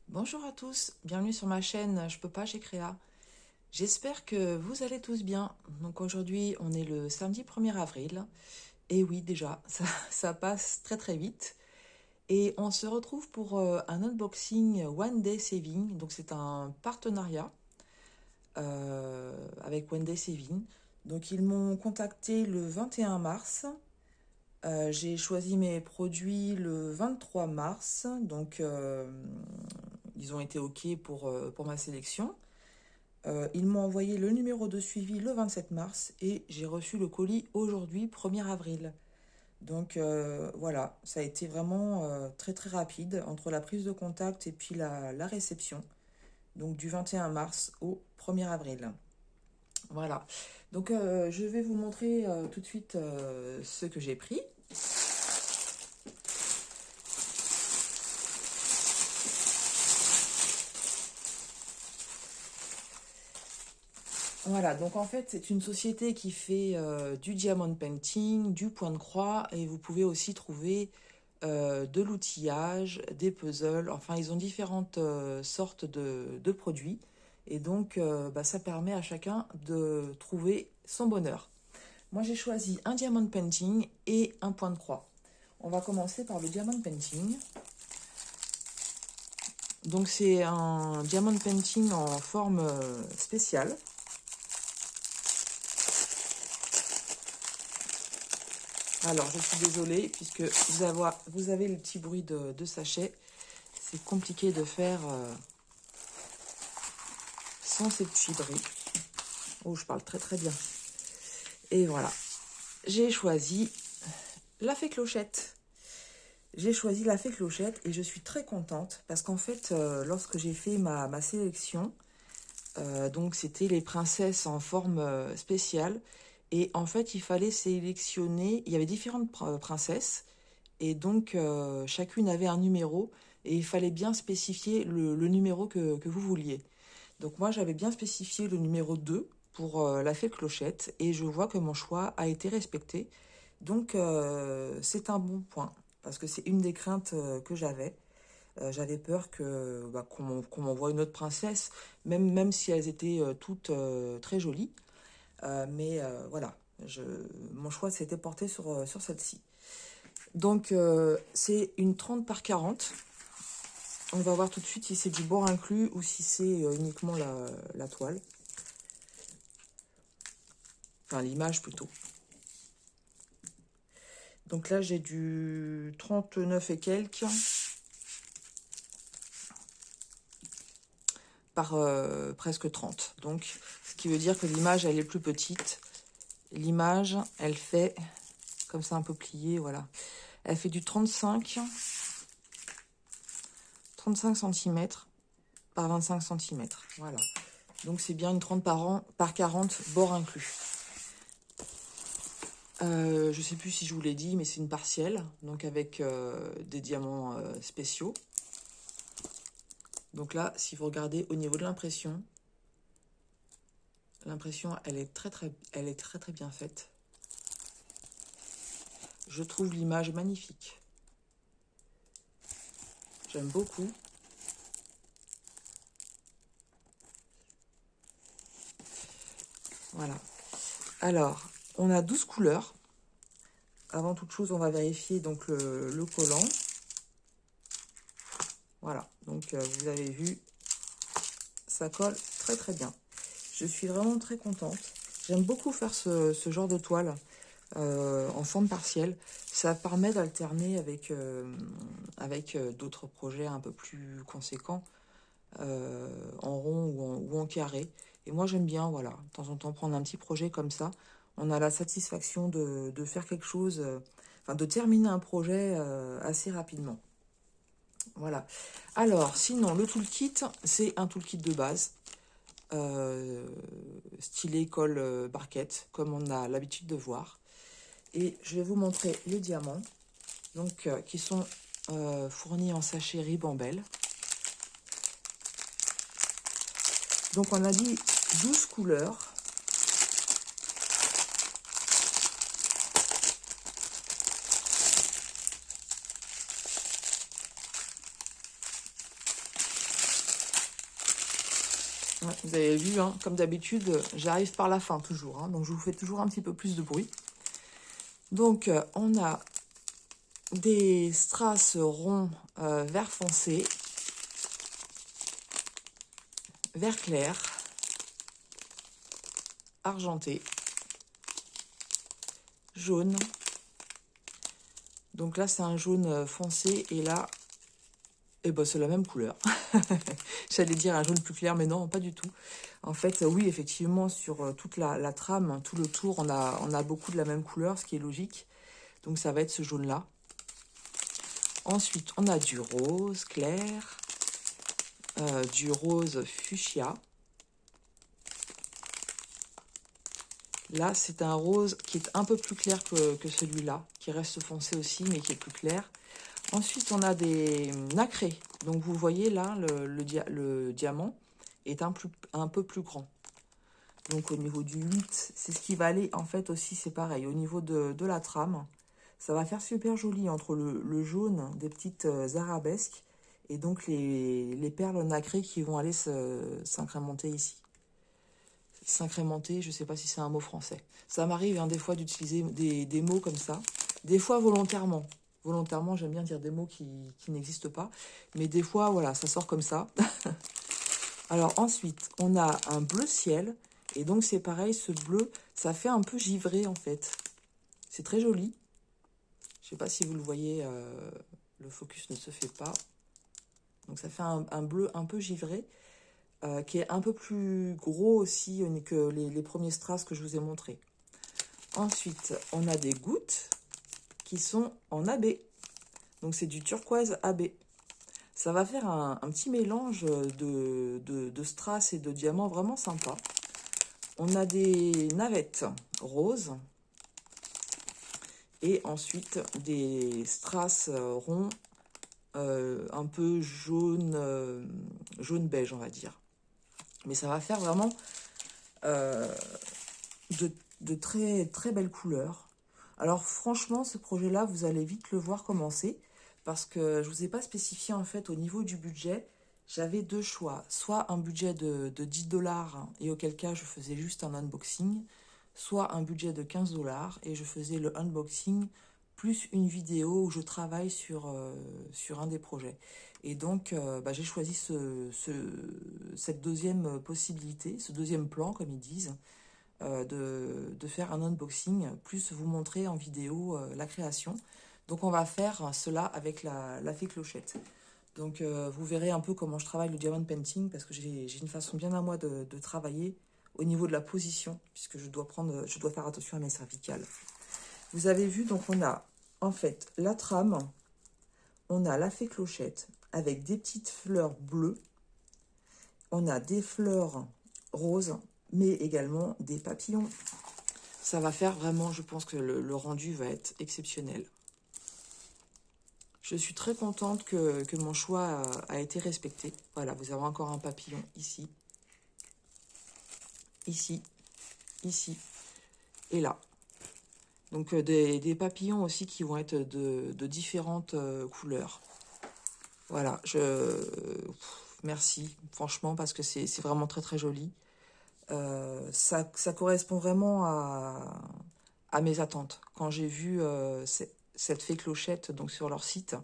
Bonjour à tous, bienvenue sur ma chaîne Je peux pas, j'ai Créa. J'espère que vous allez tous bien. Donc aujourd'hui, on est le samedi 1er avril. Et oui, déjà, ça passe très très vite. Et on se retrouve pour un unboxing One Day Saving. Donc c'est un partenariat avec One Day Saving. Donc ils m'ont contacté le 21 mars. J'ai choisi mes produits le 23 mars. Donc ils ont été OK pour ma sélection. Ils m'ont envoyé le numéro de suivi le 27 mars et j'ai reçu le colis aujourd'hui, 1er avril. Donc voilà, ça a été vraiment très très rapide entre la prise de contact et puis la réception. Donc du 21 mars au 1er avril. Voilà. Donc je vais vous montrer tout de suite ce que j'ai pris. Voilà, donc en fait, c'est une société qui fait du diamond painting, du point de croix, et vous pouvez aussi trouver de l'outillage, des puzzles, enfin, ils ont différentes sortes de produits, et donc ça permet à chacun de trouver son bonheur. Moi, j'ai choisi un diamond painting et un point de croix. On va commencer par le diamond painting. Donc, c'est un diamond painting en forme spéciale. Alors, je suis désolée, puisque vous avez le petit bruit de sachet. C'est compliqué de faire sans ces petits bruits. Oh, je parle très très bien. Et voilà. J'ai choisi la fée Clochette. J'ai choisi la fée Clochette et je suis très contente parce qu'en fait, lorsque j'ai fait ma sélection, donc c'était les princesses en forme spéciale. Et en fait, il fallait sélectionner, il y avait différentes princesses. Et donc, chacune avait un numéro et il fallait bien spécifier le numéro que vous vouliez. Donc moi, j'avais bien spécifié le numéro 2 pour la fée Clochette et je vois que mon choix a été respecté. Donc, c'est un bon point parce que c'est une des craintes que j'avais. J'avais peur qu'on m'envoie une autre princesse, même si elles étaient toutes très jolies. Mais voilà, mon choix s'était porté sur celle-ci. Donc, c'est une 30 par 40. On va voir tout de suite si c'est du bord inclus ou si c'est uniquement la toile. Enfin, l'image plutôt. Donc là, j'ai du 39 et quelques par presque 30. Donc, ce qui veut dire que l'image, elle est plus petite. L'image, elle fait, comme ça un peu plié, voilà. Elle fait du 35 cm par 25 cm. Voilà. Donc c'est bien une 30 par 40, bord inclus. Je sais plus si je vous l'ai dit, mais c'est une partielle, donc avec des diamants spéciaux. Donc là, si vous regardez au niveau de l'impression, elle est elle est très bien faite. Je trouve l'image magnifique. J'aime beaucoup. Voilà. Alors, on a 12 couleurs. Avant toute chose, on va vérifier donc le collant. Voilà, donc vous avez vu, ça colle très bien. Je suis vraiment très contente. J'aime beaucoup faire ce genre de toile en forme partielle. Ça permet d'alterner avec d'autres projets un peu plus conséquents, en rond ou en carré. Et moi, j'aime bien, voilà, de temps en temps, prendre un petit projet comme ça. On a la satisfaction de faire quelque chose, enfin, de terminer un projet assez rapidement. Voilà. Alors, sinon, le toolkit, c'est un toolkit de base. Stylet, colle, barquette, comme on a l'habitude de voir. Et je vais vous montrer les diamants, donc qui sont fournis en sachet Ribambelle. Donc on a dit 12 couleurs. Ouais, vous avez vu, hein, comme d'habitude, j'arrive par la fin toujours. Hein, donc, je vous fais toujours un petit peu plus de bruit. Donc, on a des strass ronds vert foncé, vert clair, argenté, jaune. Donc là, c'est un jaune foncé et là, eh ben, c'est la même couleur. J'allais dire un jaune plus clair, mais non, pas du tout. En fait, oui, effectivement, sur toute la trame, tout le tour, on a beaucoup de la même couleur, ce qui est logique. Donc, ça va être ce jaune-là. Ensuite, on a du rose clair, du rose fuchsia. Là, c'est un rose qui est un peu plus clair que celui-là, qui reste foncé aussi, mais qui est plus clair. Ensuite, on a des nacrés. Donc, vous voyez là, le diamant est un peu plus grand. Donc, au niveau du 8, c'est ce qui va aller. En fait, aussi, c'est pareil. Au niveau de la trame, ça va faire super joli entre le jaune des petites arabesques et donc les perles nacrées qui vont aller s'incrémenter ici. S'incrémenter, je ne sais pas si c'est un mot français. Ça m'arrive hein, des fois d'utiliser des mots comme ça. Des fois volontairement. Volontairement, j'aime bien dire des mots qui n'existent pas. Mais des fois, voilà, ça sort comme ça. Alors ensuite, on a un bleu ciel. Et donc c'est pareil, ce bleu, ça fait un peu givré en fait. C'est très joli. Je ne sais pas si vous le voyez, le focus ne se fait pas. Donc ça fait un bleu un peu givré. Qui est un peu plus gros aussi que les premiers strass que je vous ai montrés. Ensuite, on a des gouttes qui sont en AB. Donc, c'est du turquoise AB. Ça va faire un petit mélange de strass et de diamants vraiment sympa. On a des navettes roses. Et ensuite, des strass ronds un peu jaune, jaune beige, on va dire. Mais ça va faire vraiment de très, très belles couleurs. Alors franchement, ce projet-là, vous allez vite le voir commencer parce que je ne vous ai pas spécifié en fait au niveau du budget. J'avais deux choix, soit un budget de 10 $ et auquel cas je faisais juste un unboxing, soit un budget de 15 $ et je faisais le unboxing plus une vidéo où je travaille sur un des projets. Et donc, j'ai choisi cette deuxième possibilité, ce deuxième plan, comme ils disent, de faire un unboxing, plus vous montrer en vidéo la création. Donc, on va faire cela avec la fée clochette. Donc, vous verrez un peu comment je travaille le diamond painting, parce que j'ai une façon bien à moi de travailler au niveau de la position, puisque je dois faire attention à mes cervicales. Vous avez vu, donc on a en fait la trame, on a la fée clochette avec des petites fleurs bleues, on a des fleurs roses, mais également des papillons. Ça va faire vraiment, je pense que le rendu va être exceptionnel. Je suis très contente que mon choix a été respecté. Voilà, vous avez encore un papillon ici, ici, ici et là. Donc des papillons aussi qui vont être de différentes couleurs. Voilà, merci franchement parce que c'est vraiment très très joli. Ça correspond vraiment à mes attentes. Quand j'ai vu cette fée clochette donc sur leur site,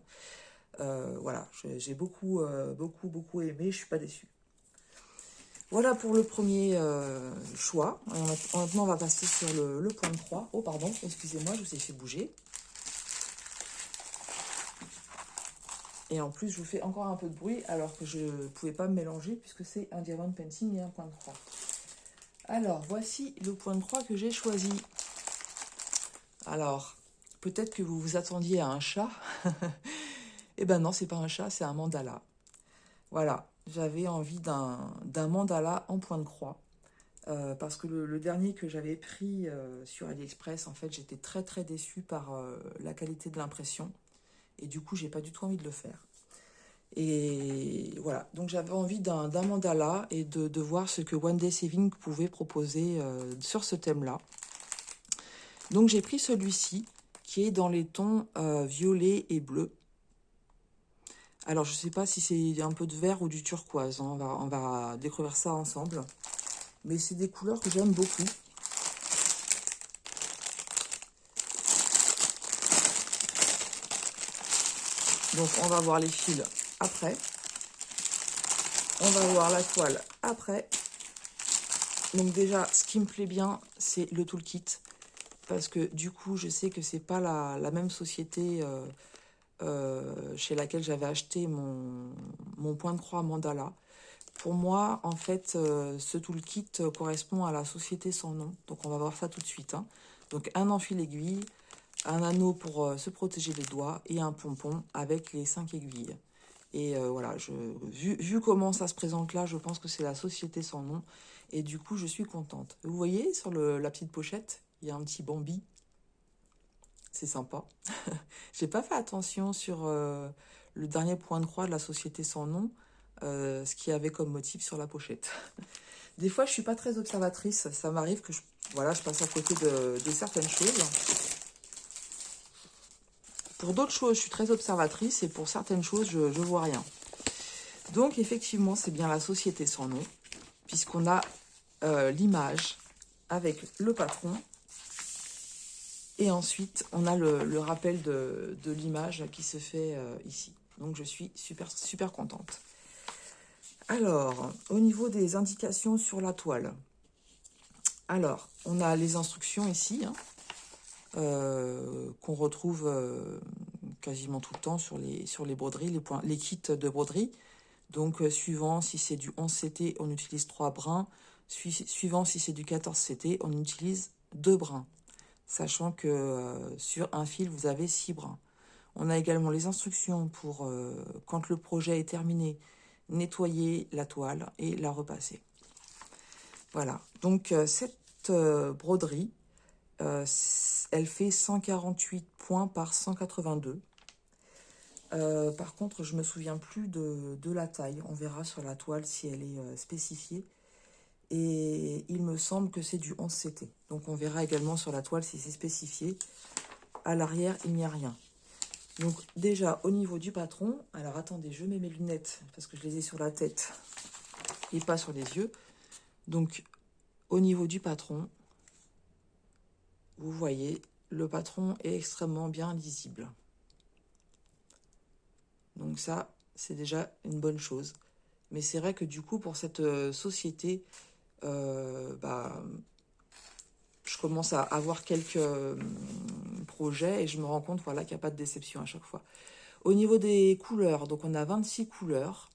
voilà, j'ai beaucoup aimé, je suis pas déçue. Voilà pour le premier choix. Maintenant, on va passer sur le point de croix. Oh, pardon, excusez-moi, je vous ai fait bouger. Et en plus, je vous fais encore un peu de bruit, alors que je ne pouvais pas me mélanger, puisque c'est un diamond painting et un point de croix. Alors, voici le point de croix que j'ai choisi. Alors, peut-être que vous vous attendiez à un chat. Eh ben non, c'est pas un chat, c'est un mandala. Voilà, j'avais envie d'un mandala en point de croix. Parce que le dernier que j'avais pris sur AliExpress, en fait, j'étais très très déçue par la qualité de l'impression. Et du coup, j'ai pas du tout envie de le faire. Et voilà, donc j'avais envie d'un mandala et de voir ce que One Day Saving pouvait proposer sur ce thème-là. Donc j'ai pris celui-ci qui est dans les tons violet et bleu. Alors, je sais pas si c'est un peu de vert ou du turquoise. Hein. On va découvrir ça ensemble. Mais c'est des couleurs que j'aime beaucoup. Donc, on va voir les fils après. On va voir la toile après. Donc déjà, ce qui me plaît bien, c'est le toolkit. Parce que du coup, je sais que c'est pas la même société chez laquelle j'avais acheté mon point de croix mandala. Pour moi, en fait, ce toolkit correspond à la société sans nom. Donc on va voir ça tout de suite. Hein. Donc un enfil aiguille, un anneau pour se protéger les doigts et un pompon avec les 5 aiguilles. Et voilà, vu comment ça se présente là, je pense que c'est la société sans nom. Et du coup, je suis contente. Vous voyez, sur la petite pochette, il y a un petit Bambi. C'est sympa. J'ai pas fait attention sur le dernier point de croix de la société sans nom, ce qu'il y avait comme motif sur la pochette. Des fois, je suis pas très observatrice. Ça m'arrive que voilà, je passe à côté de certaines choses. Pour d'autres choses, je suis très observatrice et pour certaines choses, je vois rien. Donc, effectivement, c'est bien la société sans nom, puisqu'on a l'image avec le patron. Et ensuite, on a le rappel de l'image qui se fait ici. Donc, je suis super contente. Alors, au niveau des indications sur la toile. Alors, on a les instructions ici, hein, qu'on retrouve quasiment tout le temps sur les broderies, les kits de broderie. Donc, suivant si c'est du 11 CT, on utilise 3 brins. Suivant si c'est du 14 CT, on utilise 2 brins. Sachant que sur un fil, vous avez 6 brins. On a également les instructions pour, quand le projet est terminé, nettoyer la toile et la repasser. Voilà, donc cette broderie, elle fait 148 points par 182. Par contre, je ne me souviens plus de la taille. On verra sur la toile si elle est spécifiée. Et il me semble que c'est du 11 CT. Donc on verra également sur la toile si c'est spécifié. À l'arrière, il n'y a rien. Donc déjà, au niveau du patron, alors attendez, je mets mes lunettes parce que je les ai sur la tête et pas sur les yeux. Donc au niveau du patron, vous voyez, le patron est extrêmement bien lisible. Donc ça, c'est déjà une bonne chose. Mais c'est vrai que du coup, pour cette société, je commence à avoir quelques projets et je me rends compte voilà, qu'il n'y a pas de déception à chaque fois. Au niveau des couleurs, donc on a 26 couleurs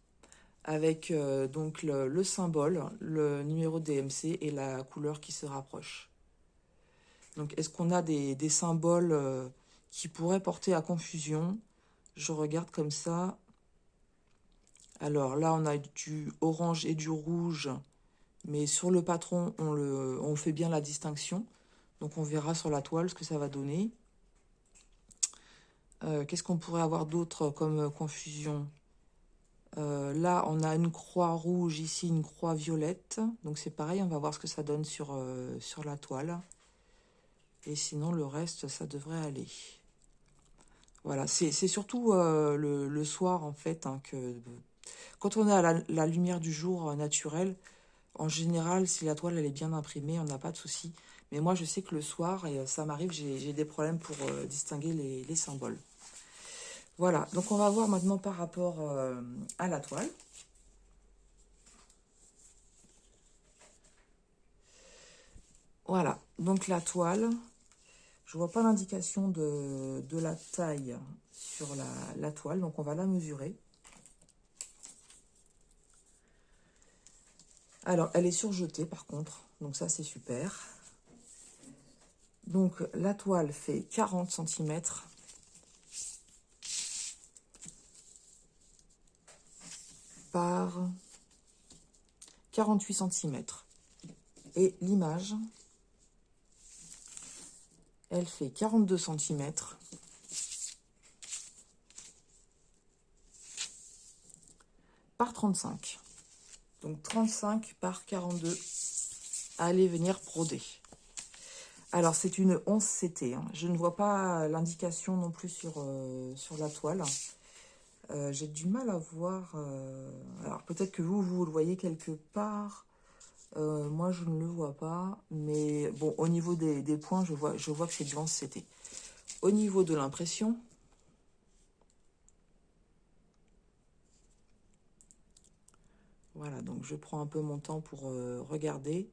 avec donc le symbole, le numéro DMC et la couleur qui se rapproche. Donc est-ce qu'on a des symboles qui pourraient porter à confusion? Je regarde comme ça. Alors là, on a du orange et du rouge, mais sur le patron, on fait bien la distinction. Donc on verra sur la toile ce que ça va donner. Qu'est-ce qu'on pourrait avoir d'autre comme confusion? Là, on a une croix rouge, ici une croix violette. Donc c'est pareil, on va voir ce que ça donne sur la toile. Et sinon, le reste, ça devrait aller. Voilà, c'est surtout le soir, en fait, hein, que quand on a la lumière du jour naturelle, en général, si la toile elle est bien imprimée, on n'a pas de souci. Mais moi, je sais que le soir, et ça m'arrive, j'ai des problèmes pour distinguer les symboles. Voilà, donc on va voir maintenant par rapport à la toile. Voilà, donc la toile, je vois pas l'indication de la taille sur la toile, donc on va la mesurer. Alors, elle est surjetée par contre, donc ça c'est super. Donc la toile fait 40 cm par 48 cm. Et l'image, elle fait 42 cm par 35. Donc 35 par 42. Allez venir broder. Alors c'est une 11 CT. Hein. Je ne vois pas l'indication non plus sur la toile. J'ai du mal à voir. Alors peut-être que vous le voyez quelque part. Moi, je ne le vois pas. Mais bon, au niveau des points, je vois que c'est du 11CT. Au niveau de l'impression, voilà, donc je prends un peu mon temps pour regarder.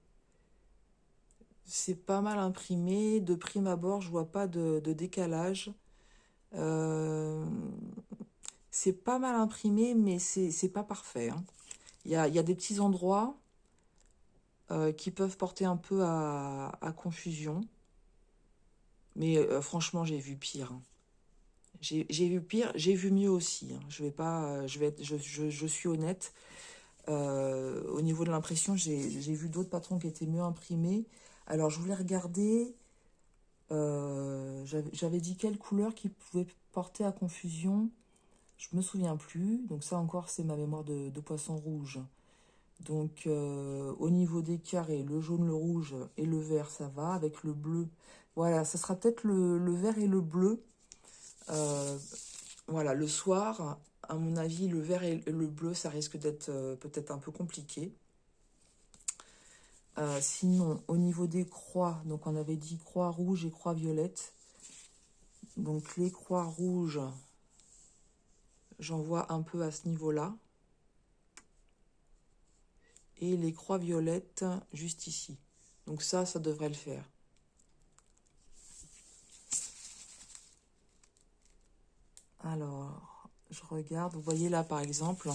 C'est pas mal imprimé. De prime abord, je vois pas de décalage. C'est pas mal imprimé, mais c'est pas parfait, hein. Il y a des petits endroits qui peuvent porter un peu à confusion. Mais franchement, j'ai vu pire, hein. J'ai vu pire, j'ai vu mieux aussi, hein. Je vais pas, je suis honnête. Au niveau de l'impression, j'ai vu d'autres patrons qui étaient mieux imprimés. Alors, je voulais regarder. J'avais dit quelle couleur qui pouvait porter à confusion. Je me souviens plus. Donc ça encore, c'est ma mémoire de poisson rouge. Donc au niveau des carrés, le jaune, le rouge et le vert, ça va. Avec le bleu, voilà, ça sera peut-être le vert et le bleu. Voilà, le soir, à mon avis, le vert et le bleu, ça risque d'être peut-être un peu compliqué. Sinon, au niveau des croix, donc on avait dit croix rouge et croix violette. Donc les croix rouges, j'en vois un peu à ce niveau-là. Et les croix violettes, juste ici. Donc ça devrait le faire. Alors, je regarde. Vous voyez là, par exemple,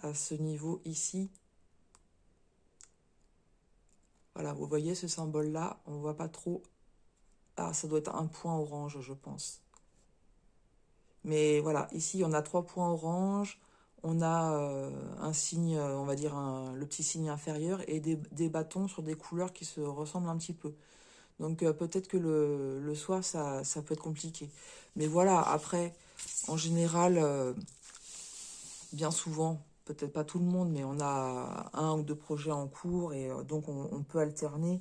à ce niveau ici. Voilà, vous voyez ce symbole-là. On ne voit pas trop. Ah, ça doit être un point orange, je pense. Mais voilà, ici, on a 3 points orange. On a un signe, on va dire le petit signe inférieur et des bâtons sur des couleurs qui se ressemblent un petit peu. Donc peut-être que le soir, ça peut être compliqué. Mais voilà, après, en général, bien souvent, peut-être pas tout le monde, mais on a 1 ou 2 projets en cours et donc on peut alterner.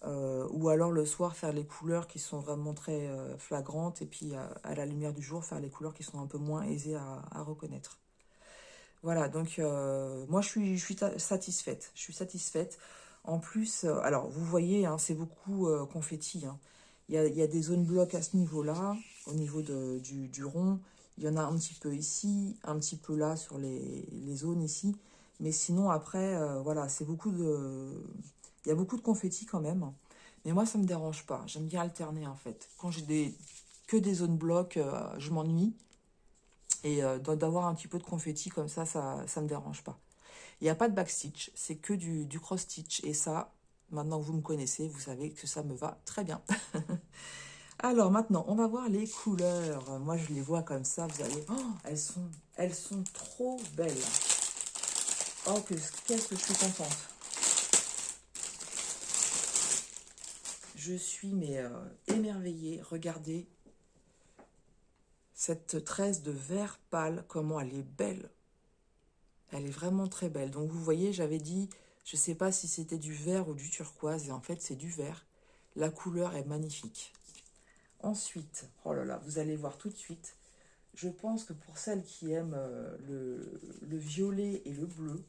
Ou alors le soir, faire les couleurs qui sont vraiment très flagrantes et puis à la lumière du jour, faire les couleurs qui sont un peu moins aisées à reconnaître. Voilà, donc moi je suis satisfaite. Je suis satisfaite. En plus, alors vous voyez, hein, c'est beaucoup confetti, hein. Il y a des zones blocs à ce niveau-là, au niveau du rond. Il y en a un petit peu ici, un petit peu là sur les zones ici. Mais sinon, après, voilà, c'est beaucoup de... Il y a beaucoup de confetti quand même. Mais moi, ça ne me dérange pas. J'aime bien alterner, en fait. Quand j'ai que des zones blocs, je m'ennuie. Et d'avoir un petit peu de confetti comme ça me dérange pas. Il n'y a pas de backstitch, c'est que du cross-stitch. Et ça, maintenant que vous me connaissez, vous savez que ça me va très bien. Alors maintenant, on va voir les couleurs. Moi, je les vois comme ça, vous allez... Oh, elles sont trop belles. Oh, qu'est-ce que je suis contente. Je suis mais émerveillée. Regardez cette tresse de vert pâle, comment elle est belle. Elle est vraiment très belle. Donc vous voyez, j'avais dit, je ne sais pas si c'était du vert ou du turquoise, et en fait c'est du vert. La couleur est magnifique. Ensuite, oh là là, vous allez voir tout de suite, je pense que pour celles qui aiment le violet et le bleu,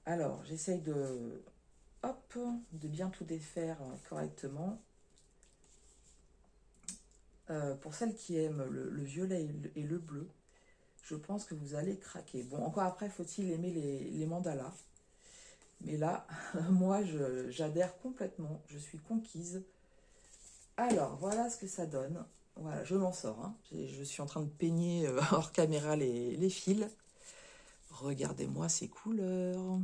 alors j'essaye hop, de bien tout défaire correctement. Pour celles qui aiment le violet et le bleu, je pense que vous allez craquer. Bon, encore après, faut-il aimer les mandalas. Mais là, moi, j'adhère complètement. Je suis conquise. Alors, voilà ce que ça donne. Voilà, je m'en sors, hein. Je suis en train de peigner hors caméra les fils. Regardez-moi ces couleurs.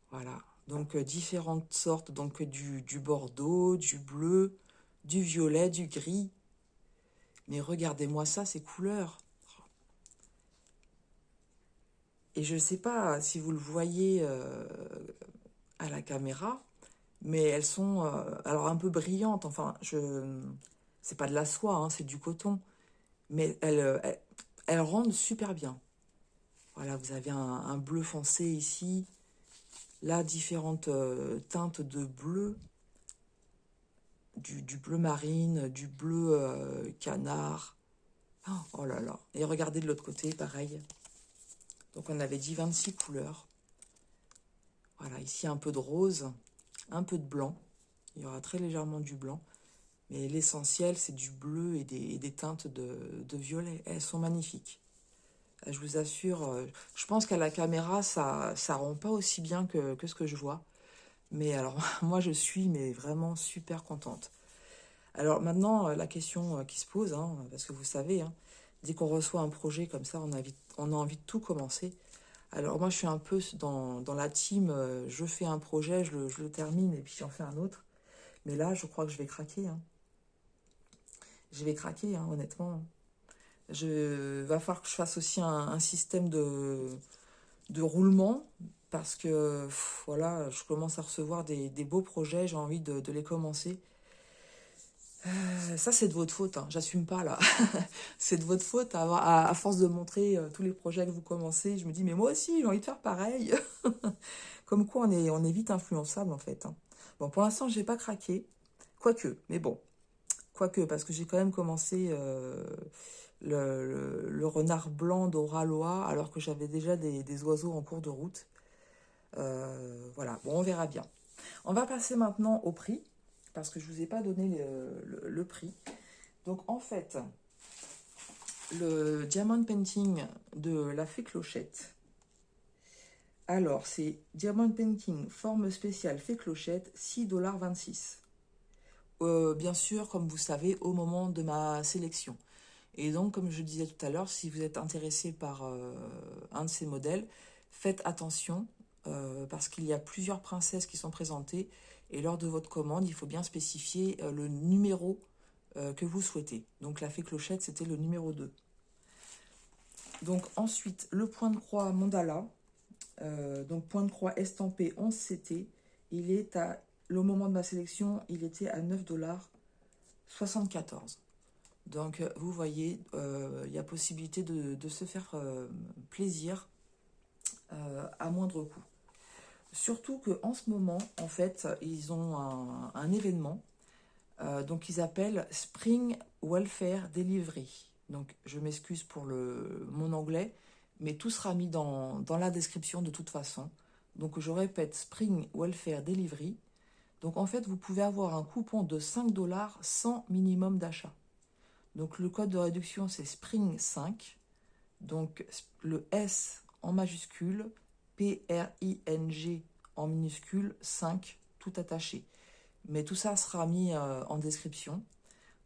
Voilà. Donc, différentes sortes. Donc, du bordeaux, du bleu, du violet, du gris. Mais regardez-moi ça, ces couleurs. Et je ne sais pas si vous le voyez à la caméra, mais elles sont alors un peu brillantes. Enfin, c'est pas de la soie, hein, c'est du coton, mais elles rendent super bien. Voilà, vous avez un bleu foncé ici, là différentes teintes de bleu. du bleu marine, du bleu canard. Oh là là. Et regardez de l'autre côté, pareil. Donc on avait dit 26 couleurs. Voilà, ici un peu de rose, un peu de blanc. Il y aura très légèrement du blanc. Mais l'essentiel, c'est du bleu et des teintes de violet. Elles sont magnifiques. Je vous assure, je pense qu'à la caméra, ça rend pas aussi bien que ce que je vois. Mais alors, moi, je suis mais vraiment super contente. Alors maintenant, la question qui se pose, hein, parce que vous savez, hein, dès qu'on reçoit un projet comme ça, on a envie de tout commencer. Alors moi, je suis un peu dans la team, je fais un projet, je le termine et puis j'en fais un autre. Mais là, je crois que je vais craquer, hein. Je vais craquer, hein, honnêtement. Va falloir que je fasse aussi un système de roulement parce que voilà, je commence à recevoir des beaux projets, j'ai envie de les commencer. Ça, c'est de votre faute, hein, j'assume pas là. C'est de votre faute à force de montrer tous les projets que vous commencez. Je me dis, mais moi aussi, j'ai envie de faire pareil. Comme quoi, on est vite influençable en fait, hein. Bon, pour l'instant, j'ai pas craqué. Quoique, mais bon, quoique, parce que j'ai quand même commencé le renard blanc d'Oralois, alors que j'avais déjà des oiseaux en cours de route. Voilà, bon, on verra bien. On va passer maintenant au prix, parce que je ne vous ai pas donné le prix. Donc, en fait, le Diamond Painting de la Fée Clochette. Alors, c'est Diamond Painting, forme spéciale Fée Clochette, 6,26 $. Bien sûr, comme vous savez, au moment de ma sélection. Et donc, comme je disais tout à l'heure, si vous êtes intéressé par un de ces modèles, faites attention parce qu'il y a plusieurs princesses qui sont présentées et lors de votre commande, il faut bien spécifier le numéro que vous souhaitez. Donc, la Fée Clochette, c'était le numéro 2. Donc, ensuite, le point de croix mandala, donc point de croix estampé 11 CT, il est à, au moment de ma sélection, il était à 9,74 $. Donc, vous voyez, il y a possibilité de se faire plaisir à moindre coût. Surtout qu'en ce moment, en fait, ils ont un événement, donc ils appellent Spring Welfare Delivery. Donc, je m'excuse pour mon anglais, mais tout sera mis dans la description de toute façon. Donc, je répète, Spring Welfare Delivery. Donc, en fait, vous pouvez avoir un coupon de 5 $ sans minimum d'achat. Donc le code de réduction c'est Spring 5. Donc le S en majuscule, PRING en minuscule, 5, tout attaché. Mais tout ça sera mis en description.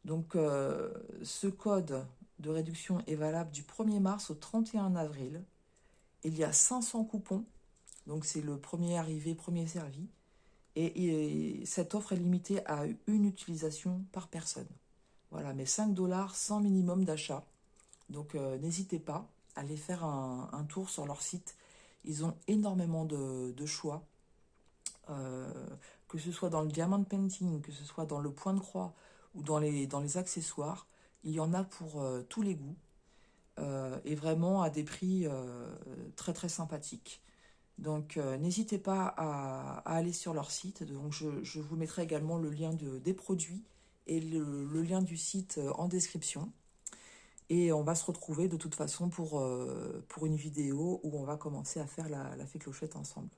Donc ce code de réduction est valable du 1er mars au 31 avril. Il y a 500 coupons. Donc c'est le premier arrivé, premier servi. Et cette offre est limitée à une utilisation par personne. Voilà, mais 5 $ sans minimum d'achat. Donc n'hésitez pas à aller faire un tour sur leur site. Ils ont énormément de choix. Euh, que ce soit dans le diamond painting, que ce soit dans le point de croix ou dans les accessoires. Il y en a pour tous les goûts. Et vraiment à des prix très très sympathiques. Donc n'hésitez pas à aller sur leur site. Donc je vous mettrai également le lien des produits et le lien du site en description. Et on va se retrouver de toute façon pour une vidéo où on va commencer à faire la Fée Clochette ensemble.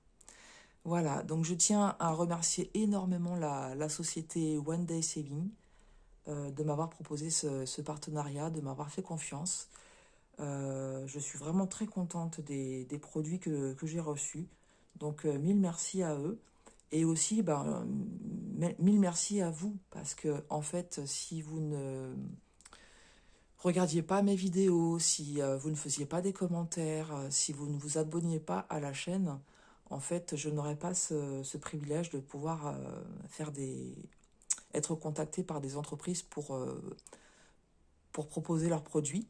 Voilà, donc je tiens à remercier énormément la société One Day Saving de m'avoir proposé ce partenariat, de m'avoir fait confiance. Je suis vraiment très contente des produits que j'ai reçus. Donc, mille merci à eux. Et aussi, mille merci à vous. Parce que, en fait, si vous ne regardiez pas mes vidéos, si vous ne faisiez pas des commentaires, si vous ne vous abonniez pas à la chaîne, en fait, je n'aurais pas ce privilège de pouvoir être contacté par des entreprises pour proposer leurs produits.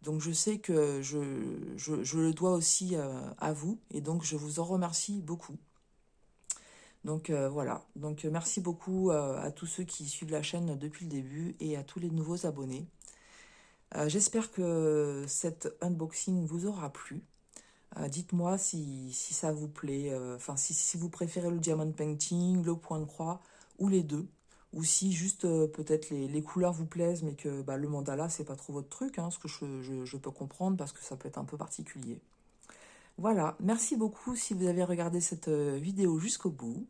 Donc je sais que je le dois aussi à vous et donc je vous en remercie beaucoup. Donc voilà, donc merci beaucoup à tous ceux qui suivent la chaîne depuis le début et à tous les nouveaux abonnés. J'espère que cet unboxing vous aura plu. Dites-moi si ça vous plaît, enfin si vous préférez le diamond painting, le point de croix ou les deux. ou si juste peut-être les couleurs vous plaisent, mais que bah, le mandala, c'est pas trop votre truc, hein, ce que je peux comprendre parce que ça peut être un peu particulier. Voilà, merci beaucoup si vous avez regardé cette vidéo jusqu'au bout.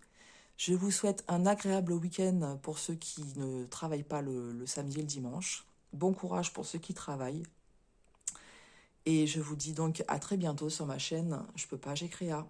Je vous souhaite un agréable week-end pour ceux qui ne travaillent pas le samedi et le dimanche. Bon courage pour ceux qui travaillent. Et je vous dis donc à très bientôt sur ma chaîne Je peux pas, j'ai créa.